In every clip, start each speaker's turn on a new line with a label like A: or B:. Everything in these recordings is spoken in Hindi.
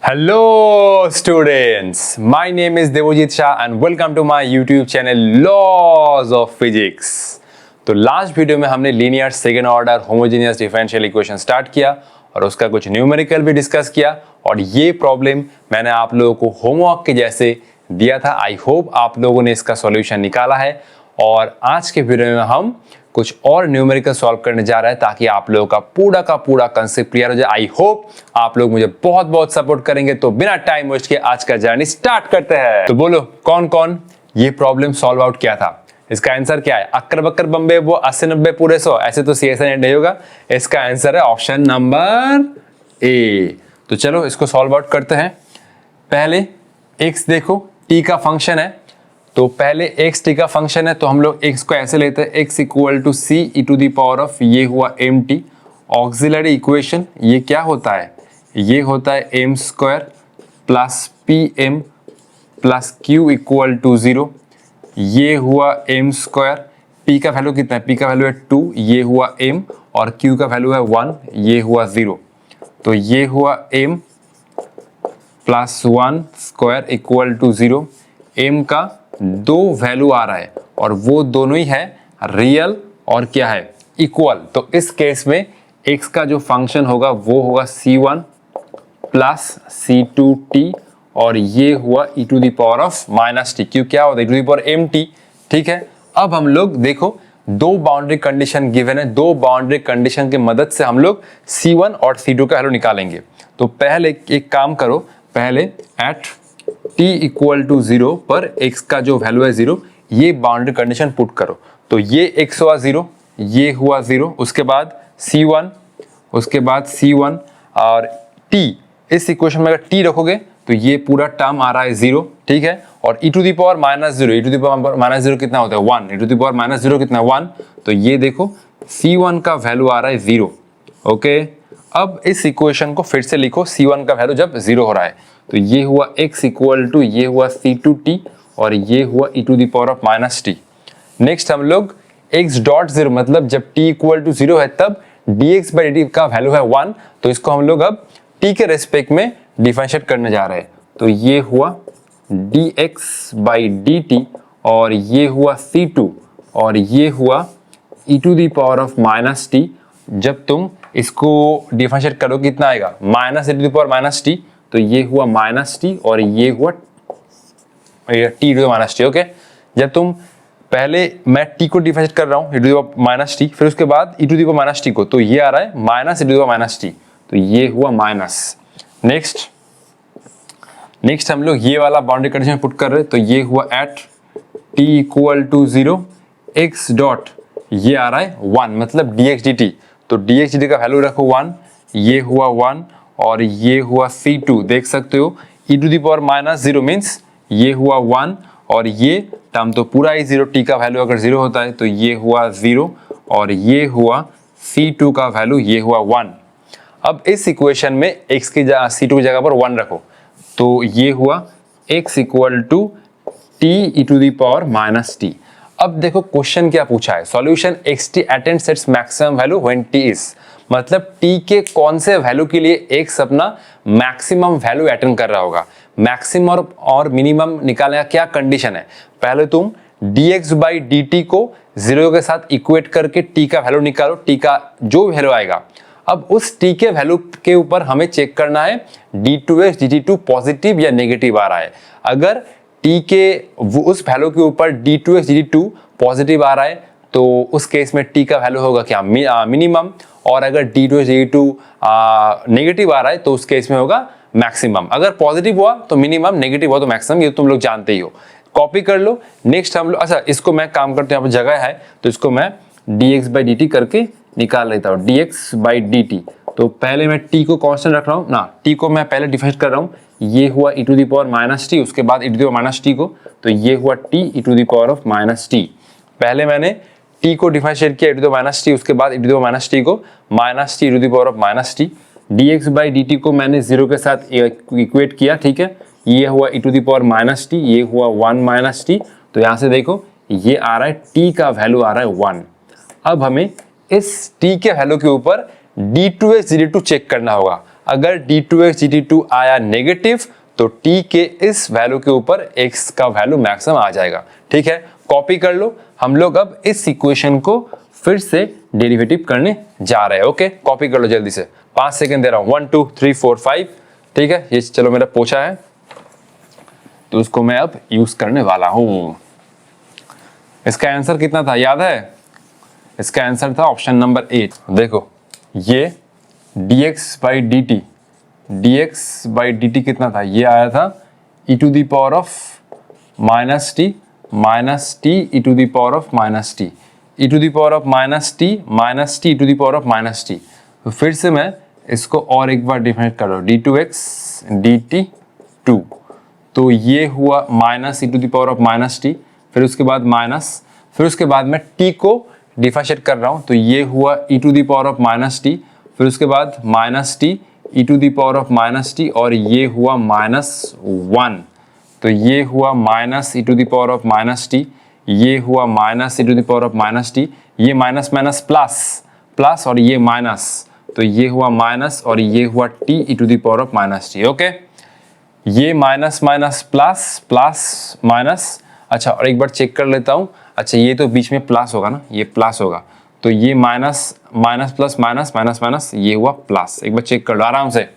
A: Hello students, my name is Devojit Shah and welcome to my YouTube channel Laws of Physics। तो लास्ट वीडियो में हमने linear second order homogeneous differential equation start किया और उसका कुछ न्यूमेरिकल भी डिस्कस किया और ये प्रॉब्लम मैंने आप लोगों को होमवर्क के जैसे दिया था। आई होप आप लोगों ने इसका सॉल्यूशन निकाला है और आज के वीडियो में हम कुछ और न्यूमेरिकल सॉल्व करने जा रहे हैं ताकि आप लोगों का पूरा कंसेप्ट क्लियर हो जाए। आई होप आप लोग मुझे बहुत बहुत सपोर्ट करेंगे। तो बिना टाइम वेस्ट किए आज का जर्नी स्टार्ट करते हैं। तो बोलो कौन कौन ये प्रॉब्लम सॉल्व आउट किया था? इसका आंसर क्या है? अक्कर बक्कर बम्बे वो 80 90 पूरे 100 ऐसे तो CSN एंड नहीं होगा। इसका आंसर है ऑप्शन नंबर ए। तो चलो इसको सॉल्व आउट करते हैं। पहले x देखो t का फंक्शन है, तो पहले x t का फंक्शन है तो हम लोग x को ऐसे लेते हैं x equal to c e to the power of ये हुआ mt। ऑक्सिलरी इक्वेशन ये क्या होता है? ये होता है m square plus pm plus q equal to 0। ये हुआ m स्क्वायर, p का वैल्यू कितना है? p का वैल्यू है 2, ये हुआ m और q का वैल्यू है 1, ये हुआ 0। तो ये हुआ m plus 1 square equal to 0। m का दो वैल्यू आ रहा है और वो दोनों ही है रियल और क्या है? इक्वल। तो इस केस में x का जो फंक्शन होगा वो होगा c1 प्लस c2t और ये हुआ e to the power of minus T. क्यों क्या होता है? e to the power mt। ठीक है, अब हम लोग देखो दो बाउंड्री कंडीशन गिवन है, दो बाउंड्री कंडीशन की मदद से हम लोग c1 और c2 का वैल्यू निकालेंगे। तो पहले एक काम करो, पहले एट t इक्वल टू 0 पर x का जो वैल्यू है 0, ये बाउंड्री कंडीशन पुट करो। तो ये x हुआ 0, ये हुआ 0, उसके बाद c1, उसके बाद c1 और t। इस इक्वेशन में अगर t रखोगे तो ये पूरा टर्म आ रहा है 0। ठीक है, और e to the power minus 0, e to the power minus 0 कितना होता है? 1। e to the power minus 0 कितना है? 1। तो ये देखो c1 का वैल्यू आ रहा है 0। ओके, अब इस इक्वेशन को फिर से लिखो, c1 का वैल्यू जब 0 हो रहा है तो ये हुआ x इक्वल टू ये हुआ c2t और ये हुआ e to the power of minus T. Next हम लोग x डॉट 0 मतलब जब t इक्वल टू 0 है तब dx बाई dt का वैल्यू है 1। तो इसको हम लोग अब t के रेस्पेक्ट में डिफरेंशिएट करने जा रहे हैं। तो ये हुआ dx बाई dt और ये हुआ c2 और ये हुआ e to the power of minus T. जब तुम इसको डिफरेंशिएट करो कितना आएगा? Minus e to the power minus T. तो ये हुआ माइनस टी और ये हुआ T to the minus T. Okay, जब तुम पहले मैं टी को डिफरेंशिएट कर रहा हूँ e to the minus T, फिर उसके बाद e to the minus T को, तो ये आ रहा है minus e to the minus T. तो ये हुआ माइनस। नेक्स्ट हम लोग ये वाला बाउंड्री कंडीशन पुट कर रहे हैं। तो ये हुआ at t equal to 0 x dot ये आ रहा है 1 मतलब dx dt। तो dx dt का वैल्यू रखो 1, ये हुआ 1 और ये हुआ c2। देख सकते हो e to the power minus 0 means ये हुआ 1 और ये टर्म तो पूरा ही 0। t का वैल्यू अगर 0 होता है तो ये हुआ 0 और ये हुआ c2 का वैल्यू ये हुआ 1। अब इस इक्वेशन में x की जगह c2 की जगह पर 1 रखो। तो ये हुआ x equal to t e to the power minus T. अब देखो क्वेश्चन क्या पूछा है? Solution xt attends its maximum value when t is, मतलब t के कौन से वैल्यू के लिए x अपना मैक्सिमम वैल्यू अटेंड कर रहा होगा। मैक्सिमम और मिनिमम निकालने का क्या कंडीशन है? पहले तुम dx बाई dt को 0 के साथ इक्वेट करके t का वैल्यू निकालो, t का जो वैल्यू आएगा। अब उस t के वैल्यू के ऊपर हमें चेक करना है d2x dt2 पॉजिटिव या नेगेटिव आ रहा है। अगर t के उस वैल्यू के ऊपर d2x dt2 पॉजिटिव आ रहा है तो उस केस में t का वैल्यू होगा क्या? मिनिमम। और अगर d2x dt2 नेगेटिव आ रहा है तो उस केस में होगा मैक्सिमम। अगर पॉजिटिव हुआ तो मिनिमम, नेगेटिव हुआ तो मैक्सिमम, ये तुम लोग जानते ही हो। कॉपी कर लो। नेक्स्ट हम लोग, अच्छा इसको मैं काम करते हैं, यहाँ पर जगह है तो इसको मैं dx बाई dt करके निकाल लेता हूँ, dx बाई dt। तो पहले मैं t को कांस्टेंट रख रहा हूँ ना, t को मैं पहले डिफरेंशिएट कर रहा हूँ। ये हुआ e to the power minus t, उसके बाद e to the power minus T को, तो ये हुआ t e to the power of minus t. पहले मैंने t को डिफरेंशिएट किया e to the power minus t, उसके बाद e to the power minus T को minus T e to the power of minus t. dx by dt को मैंने 0 के साथ इक्वेट किया। ठीक है, ये हुआ e to the power minus T, ये हुआ 1 माइनस टी। तो यहाँ से देखो ये आ रहा है t का वैल्यू आ रहा है 1। अब हमें इस t के वैल्यू के ऊपर d2x dt2 चेक करना होगा। अगर d2x dt2 आया नेगेटिव तो t के इस वैल्यू के ऊपर x का वैल्यू मैक्सिमम आ जाएगा। ठीक है, कॉपी कर लो। हम लोग अब इस इक्वेशन को फिर से डेरिवेटिव करने जा रहे हैं। ओके, कॉपी कर लो जल्दी से, 5 सेकंड दे रहा हूं। 1 2 3 4 5। ठीक है, ये चलो मेरा पोछा है तो उसको मैं अब यूज करने वाला हूं। इसका आंसर कितना था याद है? इसका आंसर था ऑप्शन नंबर 8। देखो ये dx बाई dt कितना था? ये आया था e to the power of minus T e to the power of minus T e to the power of minus T e to the power of minus T. तो फिर से मैं इसको और एक बार डिफाइन कर रहा हूँ, d2x dt2। तो ये हुआ minus e to the power of minus T, फिर उसके बाद माइनस, फिर उसके बाद मैं t को डिफरेंशिएट कर रहा हूँ तो ये हुआ e to the power of minus T, फिर उसके बाद minus T e to the power of minus T और ये हुआ -1। तो ये हुआ minus e to the power of minus T, ये हुआ minus e to the power of minus T, ये माइनस माइनस प्लस प्लस और ये माइनस, तो ये हुआ माइनस और ये हुआ t e to the power of minus T. Okay, ये minus minus plus plus minus. अच्छा, और एक बार चेक कर लेता हूँ। अच्छा, ये तो बीच में प्लस होगा ना, ये प्लस होगा, तो ये minus minus plus minus minus minus, ये हुआ प्लस। एक बार चेक कर लो आराम से।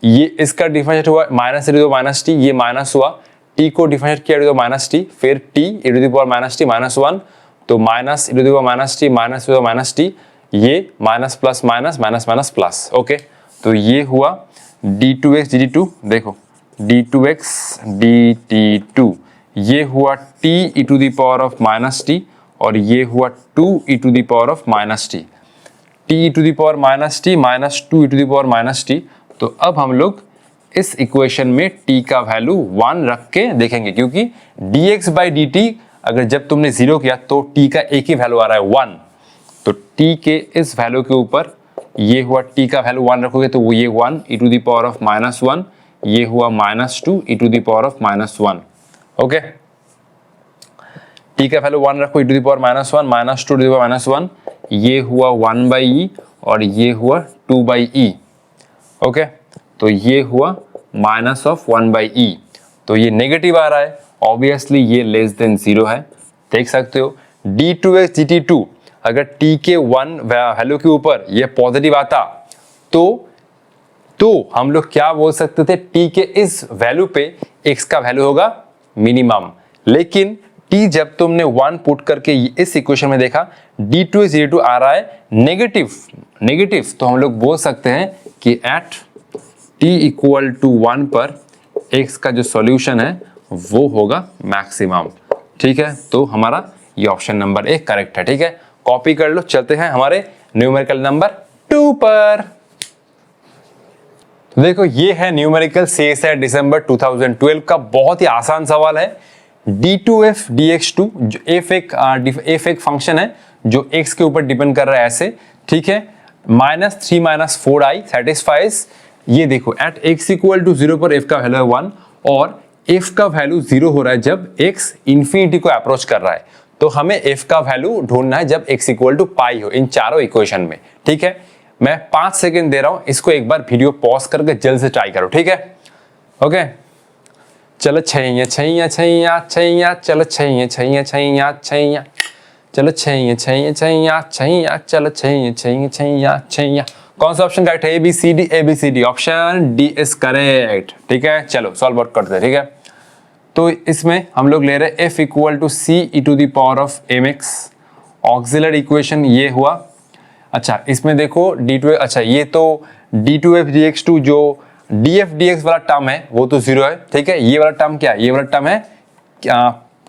A: ये इसका डिफरेंशिएट हुआ minus e to the minus T, ये माइनस हुआ, t को डिफरेंशिएट किया e to the minus T, फिर t e to the power minus t -1, तो minus e to the power minus T minus e to the minus T, ये minus plus minus minus minus plus. Okay, तो ये हुआ d2x dt2। देखो d2x dt2, ये हुआ t e to the power of minus T और ये हुआ 2 e to the power of minus T, t e to the power minus T minus 2 e to the power minus T. तो अब हम लोग इस इक्वेशन में t का वैल्यू 1 रख के देखेंगे, क्योंकि dx बाई dt अगर जब तुमने 0 किया तो t का एक ही वैल्यू आ रहा है 1, तो t के इस वैल्यू के ऊपर ये हुआ t का वैल्यू 1 रखोगे तो वो ये 1 e to the power of -1, ये हुआ -2 e to the power of -1। Okay, t का वैल्यू 1 रखो, e to the power -1 -2 to the power -1, ये हुआ 1 बाई ई और ये हुआ 2 बाई ई। ओके, तो ये हुआ माइनस ऑफ 1 बाई ई, तो ये नेगेटिव आ रहा है, ऑब्वियसली ये लेस देन 0 है। देख सकते हो d2x dt2 अगर t के 1 वैल्यू के ऊपर ये पॉजिटिव आता तो हम लोग क्या बोल सकते थे, t के इस वैल्यू पे x का वैल्यू होगा मिनिमम। लेकिन t जब तुमने 1 पुट करके इस इक्वेशन में देखा d2x dt2 आ रहा है नेगेटिव, तो हम लोग बोल सकते हैं कि एट t इक्वल टू 1 पर x का जो सॉल्यूशन है वो होगा मैक्सिमम। ठीक है, तो हमारा ये ऑप्शन नंबर 1 करेक्ट है। ठीक है, कॉपी कर लो। चलते हैं हमारे न्यूमेरिकल नंबर 2 पर। तो देखो ये है न्यूमेरिकल CSAT दिसंबर 2012 का बहुत ही आसान सवाल है। d2f dx2 जो f एक फंक्शन है जो x के ऊपर डिपेंड कर रहा है ऐसे। ठीक है, -3 - 4i सेटिस्फाइज, ये देखो एट x इक्वल टू 0 पर f का वैल्यू है 1 और f का वैल्यू 0 हो रहा है जब x इंफिनिटी को अप्रोच कर रहा है। तो हमें f का वैल्यू ढूंढना है जब x इक्वल टू पाई हो इन चारों इक्वेशन में। ठीक है, मैं 5 सेकंड दे रहा हूं, इसको एक बार वीडियो पॉज करके जल्द से ट्राई करो। ठीक है, ओके, चलो छैया छैया छैया छैया, चलो छैया छैया छैया छैया, चलो छैया छैया छैया छैया, चलो छैया छैया छैया छैया। कौन सा ऑप्शन करेक्ट है? ABCD option D is correct. ठीक है, चलो सॉल्व आउट करते हैं। ठीक है, तो इसमें हम लोग ले रहे हैं f equal to c e to the power of mx, auxiliary equation ये हुआ। अच्छा, इसमें देखो d2, अच्छा ये तो d2f dx2 जो df dx वाला टर्म है वो तो 0 है। ठीक है, ये वाला टर्म क्या है? ये वाला टर्म है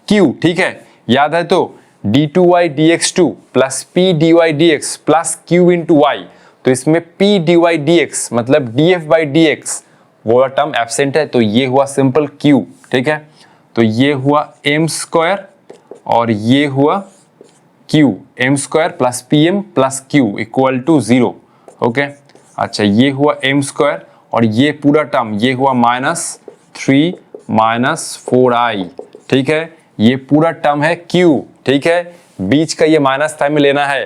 A: q। ठीक है, याद है तो d2y dx2 plus p dy dx plus q into y, तो इसमें p dy dx मतलब df बाई dx वो वाला टर्म एब्सेंट है, तो ये हुआ सिंपल q। ठीक है, तो ये हुआ m स्क्वायर और ये हुआ q, m square plus pm plus q equal to 0। Okay, अच्छा ये हुआ m स्क्वायर और ये पूरा टर्म ये हुआ -3 - 4i। ठीक है, ये पूरा टर्म है q। ठीक है, बीच का ये माइनस साइन में लेना है,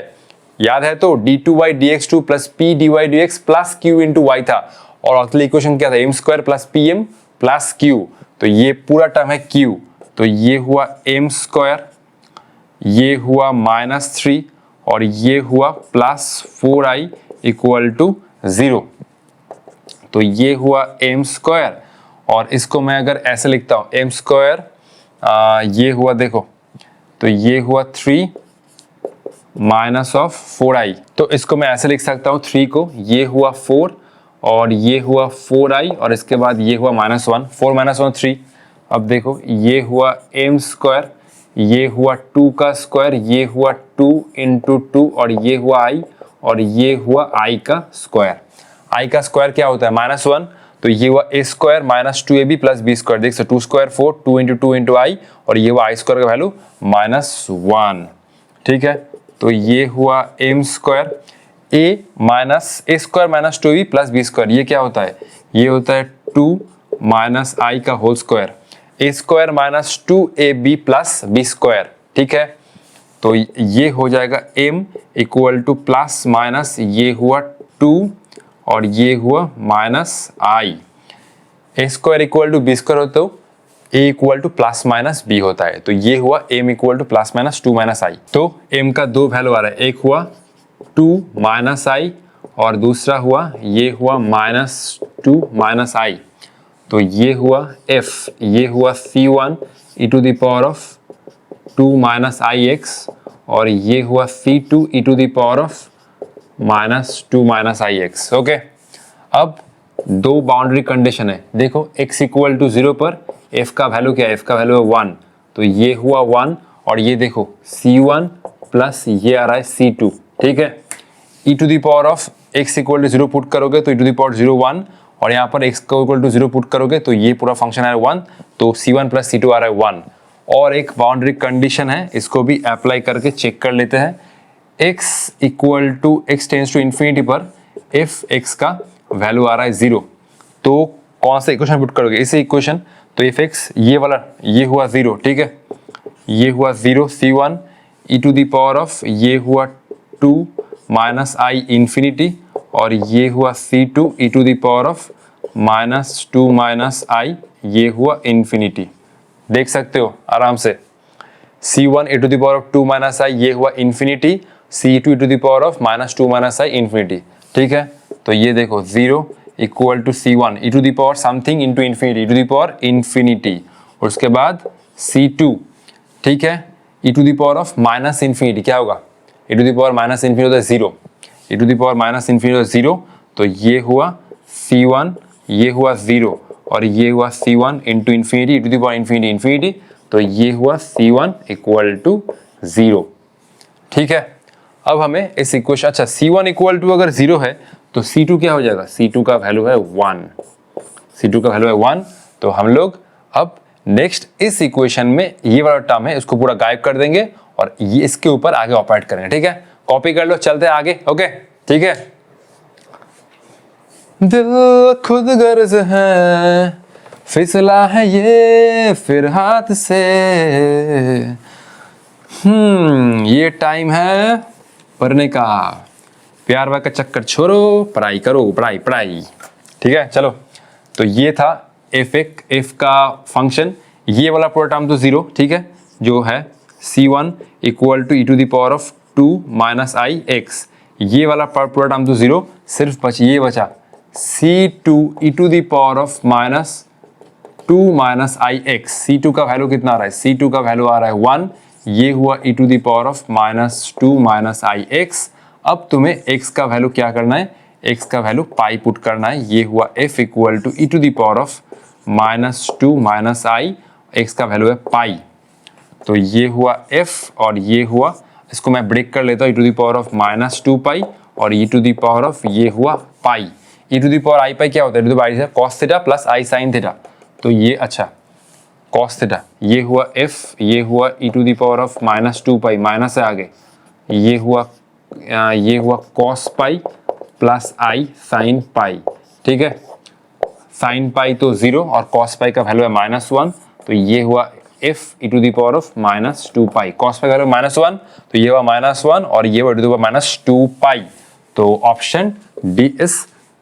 A: याद है तो d2/dx2 plus p dy/dx plus q into Y था, और अगली इक्वेशन क्या था, m square plus P M plus q, तो ये पूरा टर्म है q, तो ये हुआ m स्क्वायर, ये हुआ -3 और ये हुआ +4i इक्वल टू 0। तो ये हुआ m स्क्वायर, और इसको मैं अगर ऐसे लिखता हूँ m स्क्वायर, ये हुआ देखो, तो ये हुआ 3 माइनस ऑफ 4i, तो इसको मैं ऐसे लिख सकता हूँ 3 को, ये हुआ 4 और ये हुआ 4i और इसके बाद ये हुआ -1, 4 - 1 3। अब देखो ये हुआ m स्क्वायर, ये हुआ 2 का स्क्वायर, ये हुआ 2 इंटू 2 और ये हुआ i और ये हुआ i का स्क्वायर। i का स्क्वायर क्या होता है, -1, तो ये हुआ a square minus 2ab plus b square, देख सकते 2 स्क्वायर 4, 2 इंटू 2 इंटू i और ये हुआ i स्क्वायर का वैल्यू -1। ठीक है, तो ये हुआ m square, a square minus 2ab plus b square, ये क्या होता है, ये होता है 2 माइनस i का whole square, a square minus 2ab plus b square. ठीक है, तो ये हो जाएगा m equal to plus minus, ये हुआ 2 और ये हुआ -i, a square equal to b square होता है, a equal to plus minus b होता है, तो ये हुआ m equal to plus minus 2 minus i। तो m का दो वैल्यू आ रहा है, एक हुआ 2 माइनस i और दूसरा हुआ ये हुआ -2 माइनस i, तो ये हुआ f, ये हुआ c1 e to the power of 2 minus ix और ये हुआ c2 e to the power of -2 minus ix। Okay, अब दो बाउंड्री कंडीशन है, देखो x इक्वल टू 0 पर f का वैल्यू क्या है, f का वैल्यू है 1, तो ये हुआ 1 और ये देखो c1 प्लस ये आ रहा है c2। ठीक है, e to the power of x equal to 0 put करोगे तो e टू द पावर 0 1 और यहाँ पर x को इक्वल टू 0 पुट करोगे तो ये पूरा फंक्शन है 1, तो c1 प्लस c2 आ रहा है 1। और एक बाउंड्री कंडीशन है, इसको भी अप्लाई करके चेक कर लेते हैं, x equal to x tends to infinity पर f x का वैल्यू आ रहा है 0, तो कौन सा इक्वेशन पुट करोगे, इसे इक्वेशन, तो f x ये वाला, ये हुआ 0। ठीक है, ये हुआ 0 c1 e to the power of ये हुआ 2 माइनस i इंफिनिटी और ये हुआ c2 e to the power of -2 minus i, ये हुआ इंफिनिटी। देख सकते हो आराम से, c1 e to the power of 2 minus i ये हुआ infinity, c2 e to the power of -2 minus i infinity. ठीक है, तो ये देखो 0 equal to c1 e to the power something into infinity, e to the power infinity, और उसके बाद c2, ठीक है, e to the power of minus infinity, क्या होगा, e to the power minus infinity होता है 0, e to the power minus infinity होता है 0, तो ये हुआ c1, ये हुआ 0 और ये हुआ c1 into infinity, e to the power infinity infinity, तो ये हुआ c1 इक्वल टू 0। ठीक है, अब हमें इस इक्वेशन, अच्छा c1 इक्वल टू अगर 0 है तो c2 क्या हो जाएगा, c2 का वैल्यू है 1, c2 का वैल्यू है 1, तो हम लोग अब नेक्स्ट इस इक्वेशन में ये वाला टर्म है इसको पूरा गायब कर देंगे और ये इसके ऊपर आगे ऑपरेट करेंगे। ठीक है, कॉपी कर लो, चलते हैं आगे। ओके, ठीक है, दिल खुद गर्ज है, फिसला है ये फिर हाथ से, ये टाइम है पढ़ने का, प्यार वार का चक्कर छोड़ो, पढ़ाई करो, पढ़ाई पढ़ाई। ठीक है, चलो, तो ये था f का फंक्शन, ये वाला पूरा टर्म तो 0, ठीक है, जो है c1 equal to e to the power of 2 minus i x, ये वाला पूरा टर्म तो 0, सिर्फ ये बचा c2 e to the power of -2 minus i x, c2 का वैल्यू कितना आ रहा है, c2 का वैल्यू आ रहा है 1, ये हुआ e to the power of -2 minus i x। अब तुम्हें x का वैल्यू क्या करना है, x का वैल्यू पाई पुट करना है, ये हुआ f equal to e to the power of -2 minus i, x का वैल्यू है पाई, तो ये हुआ f और ये हुआ, इसको मैं ब्रेक कर लेता हूँ, e to the power of -2 pi और e to the power of ये हुआ pi, e to the power I pi क्या होता है, e to the power cos theta plus i sin theta, तो ये अच्छा cos थीटा, ये हुआ f, ये हुआ e to the power of -2 pi, minus है आगे, ये हुआ cos pi plus i sin pi. ठीक है, sin पाई तो 0 और cos पाई का वैल्यू है -1, तो ये हुआ f e to the power of minus 2 pi. Cos pi का वैल्यू -1, तो ये हुआ -1 और ये हुआ टू द पावर -2 पाई। तो option D is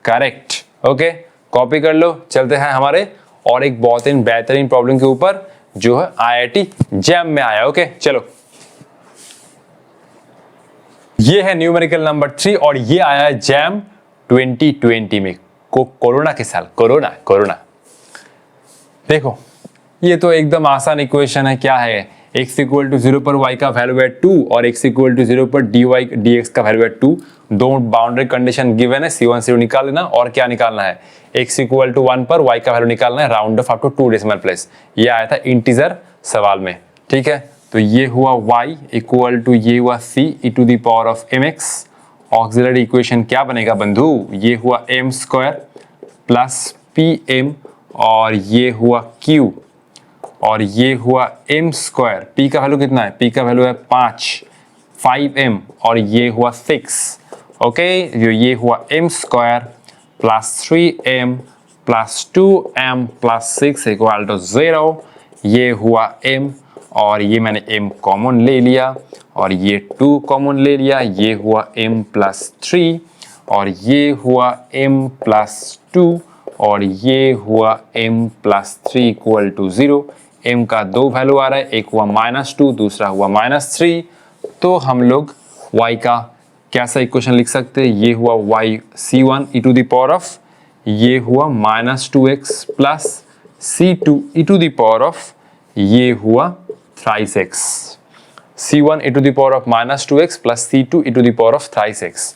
A: correct. Okay, copy कर लो। चलते हैं हमारे और एक बहुत ही बेहतरीन प्रॉब्लम के ऊपर जो है IIT जैम में आया। ओके चलो, ये है न्यूमेरिकल नंबर 3 और ये आया है जैम 2020 में, कोरोना के साल। कोरोना देखो, ये तो एकदम आसान इक्वेशन है। क्या है, x इक्वल टू 0 पर y का वैल्यू है 2 और x इक्वल टू 0 पर dy dx का वैल्यू है 2। दो बाउंड्री कंडीशन गिवन है, C1 C2 निकाल लेना। और क्या निकालना है, x इक्वल टू 1 पर y का वैल्यू निकालना है, round off up to 2 decimal place. ये आया था इंटीजर सवाल में। ठीक है, तो ये हुआ y इक्वल टू ये हुआ c e to the power of mx। Auxiliary equation क्या बनेगा बंधु, ये हुआ m स्क्वायर प्लस pm और ये हुआ q और ये हुआ m स्क्वायर। p का वैल्यू कितना है, p का वैल्यू है 5m और ये हुआ 6। ओके, जो ये हुआ m square plus 3m plus 2m plus 6 equal to 0। ये हुआ m और ये मैंने m कॉमन ले लिया और ये 2 कॉमन ले लिया। ये हुआ m प्लस 3 और ये हुआ m प्लस 2 और ये हुआ m plus 3 equal to 0। m का दो वैल्यू आ रहा है, एक हुआ -2 दूसरा हुआ -3। तो हम लोग y का कैसा इक्वेशन लिख सकते हैं, ये हुआ y c1 e to the power of, ये हुआ -2x plus c2 e to the power of, ये हुआ thrice x। c1 e to the power of -2x plus c2 e to the power of thrice x।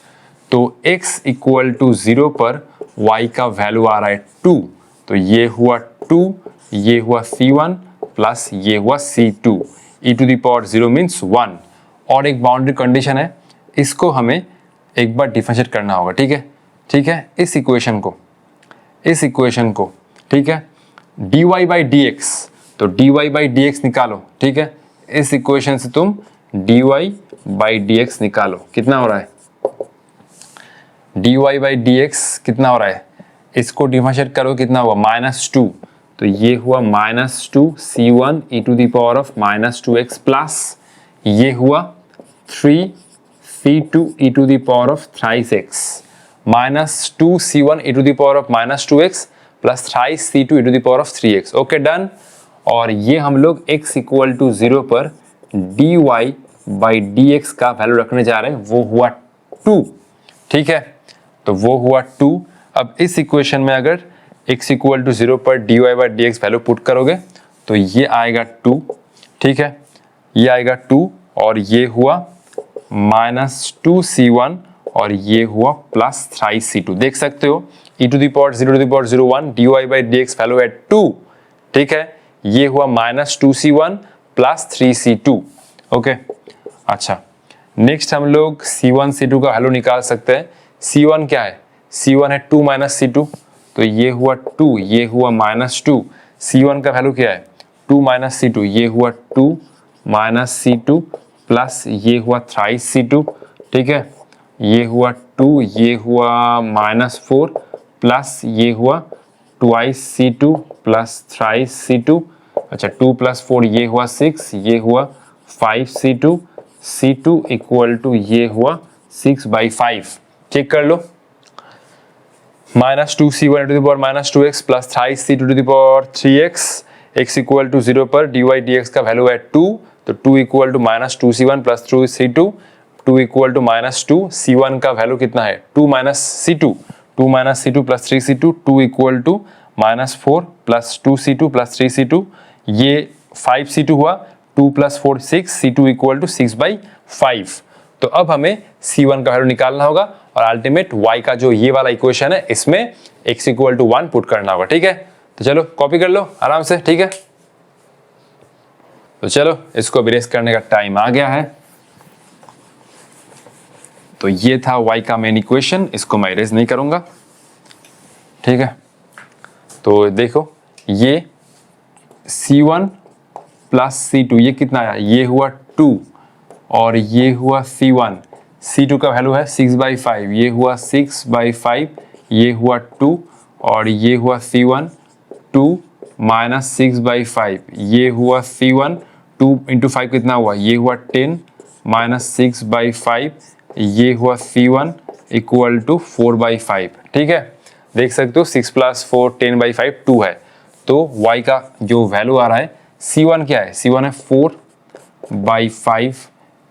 A: तो x इक्वल टू 0 पर y का वैल्यू आ रहा है 2, तो ये हुआ 2, ये हुआ c1 प्लस ये हुआ c2 e to the power 0 means 1। और एक बाउंड्री कंडीशन है, इसको हमें एक बार डिफरेंशिएट करना होगा। ठीक है, इस इक्वेशन को ठीक है, dy बाई dx, तो dy बाई dx निकालो। ठीक है, इस इक्वेशन से तुम dy बाई dx निकालो। कितना हो रहा है, dy बाई dx कितना हो रहा है, इसको डिफरेंशिएट करो, कितना हुआ -2, तो ये हुआ -2 c1 e to the power of -2x plus ये हुआ 3 c2 e to the power of thrice x -2 c1 e to the power of -2x plus thrice c2 e to the power of 3x। Okay done. और ये हम लोग x इक्वल टू 0 पर dy बाई dx का वैल्यू रखने जा रहे हैं, वो हुआ 2। ठीक है, तो वो हुआ 2। अब इस इक्वेशन में अगर x इक्वल टू 0 पर dy by dx value put करोगे तो ये आएगा 2। ठीक है, ये आएगा 2 और ये हुआ -2 c1 और ये हुआ प्लस thrice c2। देख सकते हो e to the power 0 to the power 0 1 dy by dx value है 2। ठीक है, ये हुआ -2 c1 प्लस 3 c2। ओके, अच्छा नेक्स्ट हम लोग c1 c2 का वैल्यू निकाल सकते हैं। c1 क्या है, c1 है 2 माइनस c2, तो ये हुआ 2, ये हुआ -2। c1 का वैल्यू क्या है, 2 माइनस c2, ये हुआ 2 माइनस c2 प्लस ये हुआ thrice c2। ठीक है, ये हुआ 2, ये हुआ -4 प्लस ये हुआ twice c2 plus thrice c2। अच्छा 2 प्लस 4 ये हुआ 6, ये हुआ 5 c2, c2 इक्वल टू ये हुआ 6/5। चेक कर लो, -2 c1 to the power -2x plus thrice c2 to the power 3x, x equal to 0 पर dy dx का वैल्यू है 2, तो 2 equal to -2 c1 plus 2 c2, 2 equal to -2 c1 का वैल्यू कितना है 2 minus c2, 2 minus c2 plus 3 c2, 2 equal to -4 plus 2 c2 plus 3 c2, ये 5 c2 हुआ, 2 प्लस 4 6, c2 इक्वल टू 6/5। तो अब हमें c1 का वैल्यू निकालना होगा और अल्टीमेट y का जो ये वाला इक्वेशन है इसमें x इक्वल टू 1 पुट करना होगा। ठीक है, तो चलो कॉपी कर लो आराम से। ठीक है, तो चलो इसको इरेज करने का टाइम आ गया है। तो ये था y का मेन इक्वेशन, इसको मैं इरेज नहीं करूंगा। ठीक है, तो देखो ये c1 प्लस c2 ये कितना आया, ये हुआ 2 और ये हुआ c1, c2 का वैल्यू है 6/5, ये हुआ 6/5, ये हुआ 2 और ये हुआ c1 2 माइनस 6/5, ये हुआ C1, 2 इंटू 5 कितना हुआ, ये हुआ 10 माइनस 6/5, ये हुआ C1 इक्वल टू 4/5। ठीक है, देख सकते हो 6 + 4 10/5 2 है, तो y का जो वैल्यू आ रहा है C1 क्या है, C1 है 4/5,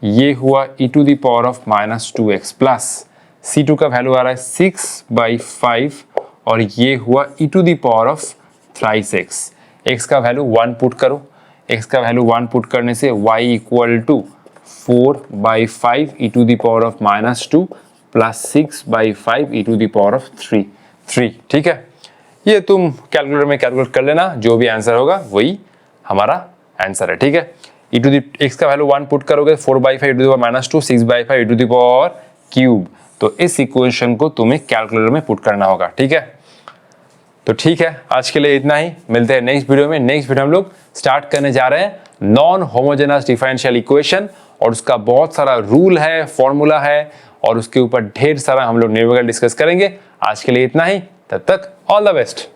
A: ये हुआ e⁻⁻2x प्लस C2 का वैल्यू आ रहा है 6/5 और ये हुआ e⁻⁻3x। x का वैल्यू 1 पुट करो, x का वैल्यू 1 पुट करने से y equal to 4/5 e⁻⁻2 plus 6/5 e⁻3। ठीक है, ये तुम कैलकुलेटर में कैलकुलेट कर लेना, जो भी आंसर होगा वही हमारा आंसर है। ठीक है, x का वैल्यू 1 पुट करोगे 4/5 e⁻⁻2 6/5 e⁻³ तो इस इक्वेशन को तुम्हें कैलकुलेटर में पुट करना होगा। ठीक है, तो ठीक है, आज के लिए इतना ही, मिलते हैं नेक्स्ट वीडियो में। नेक्स्ट वीडियो हम लोग स्टार्ट करने जा रहे हैं नॉन होमोजेनस डिफरेंशियल इक्वेशन, और उसका बहुत सारा रूल है, फॉर्मूला है, और उसके ऊपर ढेर सारा हम लोग न्यूमेरिकल डिस्कस करेंगे। आज के लिए इतना ही, तब तक ऑल द बेस्ट।